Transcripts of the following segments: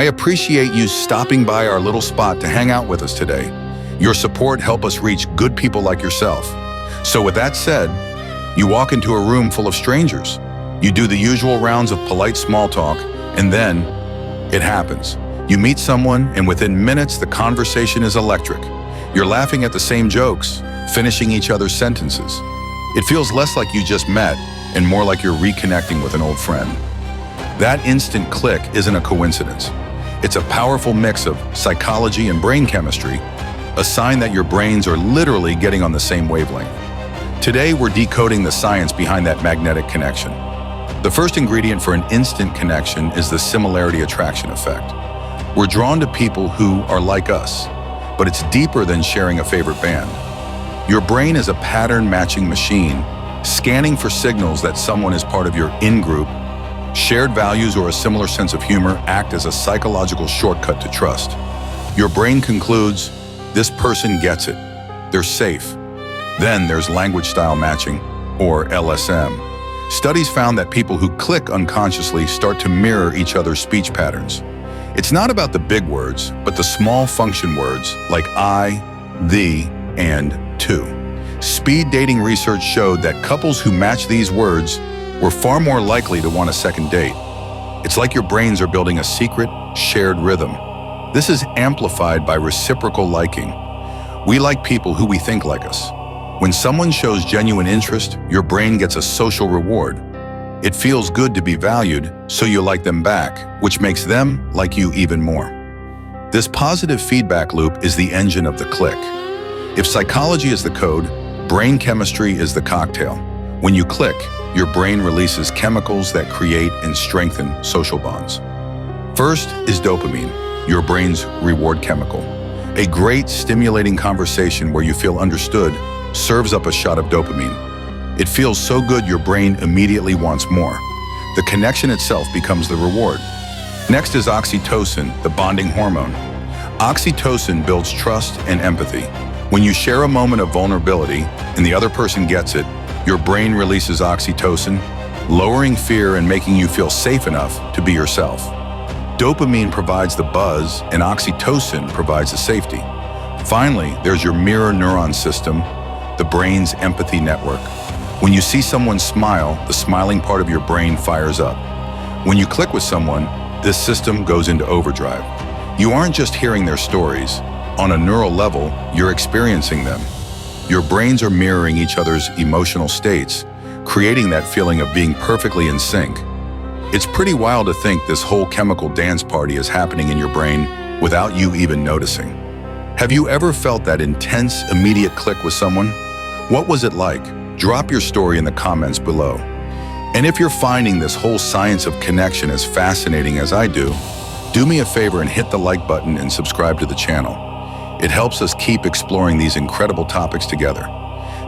I appreciate you stopping by our little spot to hang out with us today. Your support helps us reach good people like yourself. So with that said, you walk into a room full of strangers. You do the usual rounds of polite small talk, and then it happens. You meet someone, and within minutes, the conversation is electric. You're laughing at the same jokes, finishing each other's sentences. It feels less like you just met and more like you're reconnecting with an old friend. That instant click isn't a coincidence. It's a powerful mix of psychology and brain chemistry, a sign that your brains are literally getting on the same wavelength. Today, we're decoding the science behind that magnetic connection. The first ingredient for an instant connection is the similarity attraction effect. We're drawn to people who are like us, but it's deeper than sharing a favorite band. Your brain is a pattern-matching machine, scanning for signals that someone is part of your in-group. Shared values or a similar sense of humor act as a psychological shortcut to trust. Your brain concludes, this person gets it. They're safe. Then there's language style matching, or LSM. Studies found that people who click unconsciously start to mirror each other's speech patterns. It's not about the big words, but the small function words like I, thee, and to. Speed dating research showed that couples who match these words were far more likely to want a second date. It's like your brains are building a secret, shared rhythm. This is amplified by reciprocal liking. We like people who we think like us. When someone shows genuine interest, your brain gets a social reward. It feels good to be valued, so you like them back, which makes them like you even more. This positive feedback loop is the engine of the click. If psychology is the code, brain chemistry is the cocktail. When you click, your brain releases chemicals that create and strengthen social bonds. First is dopamine, your brain's reward chemical. A great, stimulating conversation where you feel understood serves up a shot of dopamine. It feels so good your brain immediately wants more. The connection itself becomes the reward. Next is oxytocin, the bonding hormone. Oxytocin builds trust and empathy. When you share a moment of vulnerability and the other person gets it, your brain releases oxytocin, lowering fear and making you feel safe enough to be yourself. Dopamine provides the buzz and oxytocin provides the safety. Finally, there's your mirror neuron system, the brain's empathy network. When you see someone smile, the smiling part of your brain fires up. When you click with someone, this system goes into overdrive. You aren't just hearing their stories. On a neural level, you're experiencing them. Your brains are mirroring each other's emotional states, creating that feeling of being perfectly in sync. It's pretty wild to think this whole chemical dance party is happening in your brain without you even noticing. Have you ever felt that intense, immediate click with someone? What was it like? Drop your story in the comments below. And if you're finding this whole science of connection as fascinating as I do me a favor and hit the like button and subscribe to the channel. It helps us keep exploring these incredible topics together.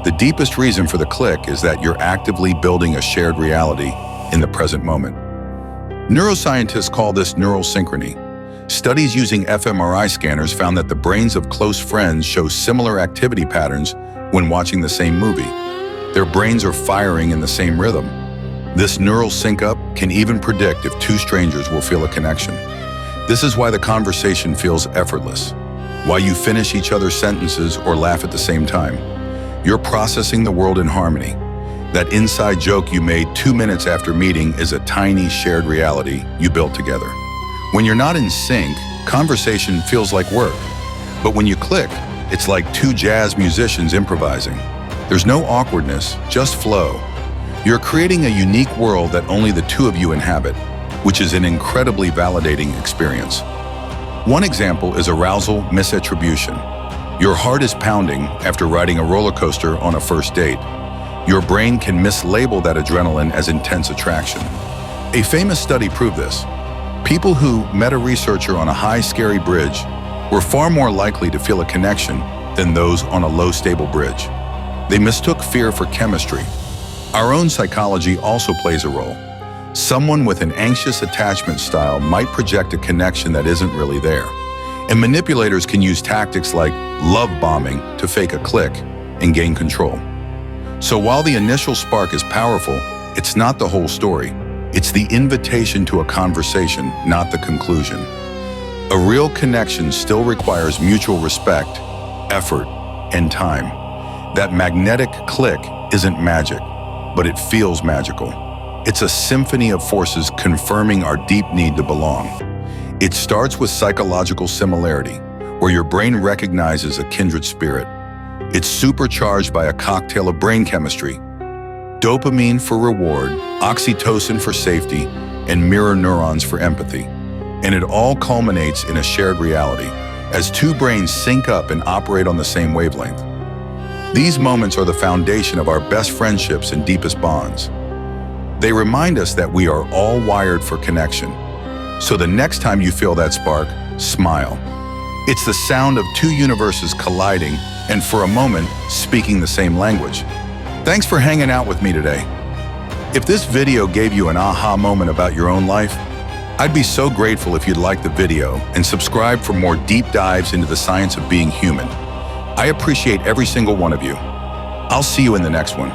The deepest reason for the click is that you're actively building a shared reality in the present moment. Neuroscientists call this neural synchrony. Studies using fMRI scanners found that the brains of close friends show similar activity patterns when watching the same movie. Their brains are firing in the same rhythm. This neural sync-up can even predict if two strangers will feel a connection. This is why the conversation feels effortless, why you finish each other's sentences or laugh at the same time. You're processing the world in harmony. That inside joke you made 2 minutes after meeting is a tiny shared reality you built together. When you're not in sync, conversation feels like work. But when you click, it's like two jazz musicians improvising. There's no awkwardness, just flow. You're creating a unique world that only the two of you inhabit, which is an incredibly validating experience. One example is arousal misattribution. Your heart is pounding after riding a roller coaster on a first date. Your brain can mislabel that adrenaline as intense attraction. A famous study proved this. People who met a researcher on a high, scary bridge were far more likely to feel a connection than those on a low, stable bridge. They mistook fear for chemistry. Our own psychology also plays a role. Someone with an anxious attachment style might project a connection that isn't really there. And manipulators can use tactics like love bombing to fake a click and gain control. So while the initial spark is powerful, it's not the whole story. It's the invitation to a conversation, not the conclusion. A real connection still requires mutual respect, effort, and time. That magnetic click isn't magic, but it feels magical. It's a symphony of forces confirming our deep need to belong. It starts with psychological similarity, where your brain recognizes a kindred spirit. It's supercharged by a cocktail of brain chemistry: dopamine for reward, oxytocin for safety, and mirror neurons for empathy. And it all culminates in a shared reality, as two brains sync up and operate on the same wavelength. These moments are the foundation of our best friendships and deepest bonds. They remind us that we are all wired for connection. So the next time you feel that spark, smile. It's the sound of two universes colliding and, for a moment, speaking the same language. Thanks for hanging out with me today. If this video gave you an aha moment about your own life, I'd be so grateful if you'd like the video and subscribe for more deep dives into the science of being human. I appreciate every single one of you. I'll see you in the next one.